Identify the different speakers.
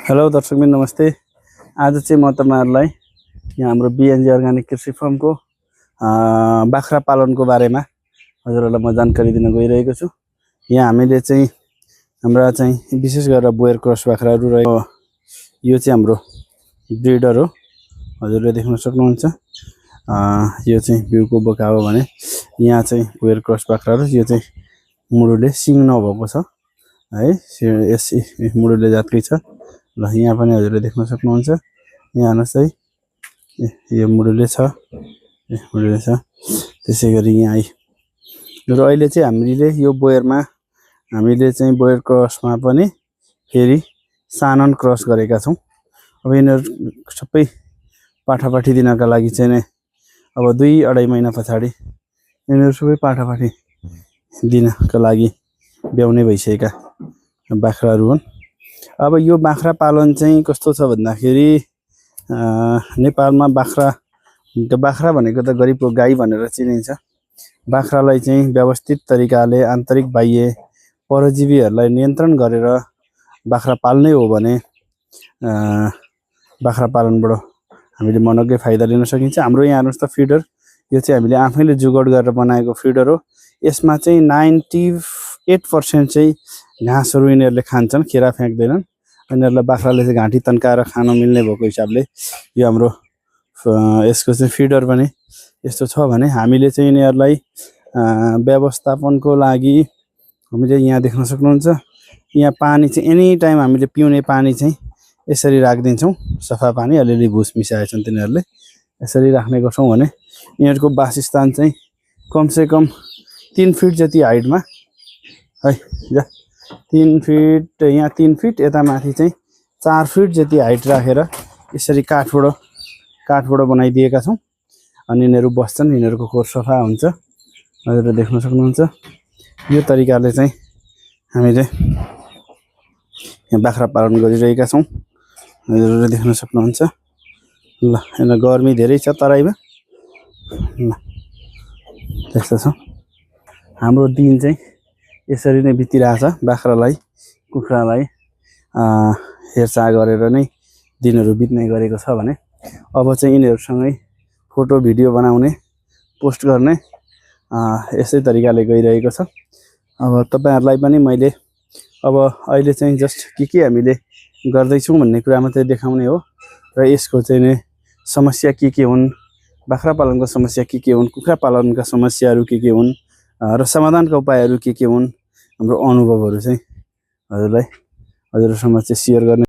Speaker 1: Hello दर्शकबिन नमस्ते। आज चाहिँ म तपाईहरुलाई यहाँ हाम्रो बीएनजी अर्गानिक कृषि फार्मको बाख्रा पालनको बारेमा हजुरहरुलाई म जानकारी दिन गइरहेको छु। यहाँ हामीले चाहिँ हाम्रा चाहिँ विशेष गरेर बोयर क्रस बाख्राहरु रहेको यो चाहिँ हाम्रो ब्रिडर हो, हजुरले देख्न सक्नुहुन्छ। यो चाहिँ बिउको बोका हो भने यहाँ चाहिँ बोयर क्रस बाख्राहरु, यो चाहिँ मुडुले सिङ नभएको छ है, यस मुडुले जातकै छ। ल यहाँ पनि हजुरले देख्न सक्नुहुन्छ। यहाँ हेर्नुस् है, यो मुडुले छ, मुडुले छ। त्यसैगरी यहाँ र अहिले चाहिँ हामीले यो बोयरमा हामीले चाहिँ बोयर क्रसमा पनि फेरि सानन क्रस गरेका छौं। अब यिनीहरु सबै पाठापाठी दिनका लागि चाहिँ नै अब 2-2.5 महिना पछाडी यिनीहरु सबै पाठापाठी दिनका लागि ब्याउने भइसकेका बाख्राहरु हुन्। अब यो बाख्रा पालन चाहिँ कस्तो छ भन्दाखेरि नेपालमा बाख्रा भनेको त गरिबको गाई भनेर चिनिन्छ। बाख्रालाई चाहिँ व्यवस्थित तरिकाले आन्तरिक बाह्य परजीवीहरुलाई नियन्त्रण गरेर बाख्रा पाल्नै हो भने बाख्रा पालनबाट हामीले मनग्गै फाइदा लिन सकिन्छ। हाम्रो यहाँ हेर्नुस् त फिडर, यो चाहिँ हामीले आफैले जुगाड गरेर बनाएको फिडर हो। यसमा चाहिँ 98% चाहिँ घाँसहरु यिनीहरुले खान्छन्, खेरा फ्याक्दैनन्। यिनीहरुलाई बाख्राले चाहिँ घाँटी तन्काएर खान मिल्ने भएको हिसाबले यो हाम्रो यसको चाहिँ फिडर पनि यस्तो छ भने हामीले चाहिँ यिनीहरुलाई व्यवस्थापनको लागि हामीले यहाँ देख्न सक्नुहुन्छ। यहाँ पानी चाहिँ एनी टाइम हामीले पिउने पानी चाहिँ यसरी राख्दिन्छौं, सफा पानी अलिअलि भुस मिसाएछन् तिनीहरुले, यसरी राख्ने गर्छौं भने यिनीहरुको वासस्थान चाहिँ कमसे कम 3 फिट जति हाइटमा है, 3 फिट, यहाँ 3 फिट, यता माथि चाहिँ 4 फिट जति हाइट राखेर यसरी काठबाट बनाइदिएका छौं। अनि यिनीहरु बस्छन्, यिनीहरुको खोर सफा हुन्छ, हजुरले देख्न सक्नुहुन्छ। यो तरिकाले चाहिँ हामीले यहाँ बाख्रा पालन गरिरहेका छौं, हजुरले देख्न सक्नुहुन्छ। ल यहाँ गर्मी धेरै छ तराईमा, ल त्यस्तो छ। हाम्रो दिन चाहिँ यसरी नै बितिरहेछ। बाख्रालाई कुखुरालाई हेरचाह गरेर नै दिनहरु बित्ने गरेको छ भने अब चाहिँ यिनीहरुसँगै फोटो भिडियो बनाउने, पोस्ट गर्ने यसै तरिकाले गइरहेको छ। अब तपाईहरुलाई पनि मैले अब अहिले चाहिँ जस्ट के हामीले गर्दै छौं भन्ने कुरा मात्रै देखाउने हो र यसको चाहिँ नि समस्या के हुन्, बाख्रा पालनको समस्या के हुन्, कुखुरा पालनका समस्याहरु के हुन् र समाधानका उपायहरु के हुन्, हाम्रो अनुभवहरु चाहिँ हजुरसम्म चाहिँ शेयर गर्ने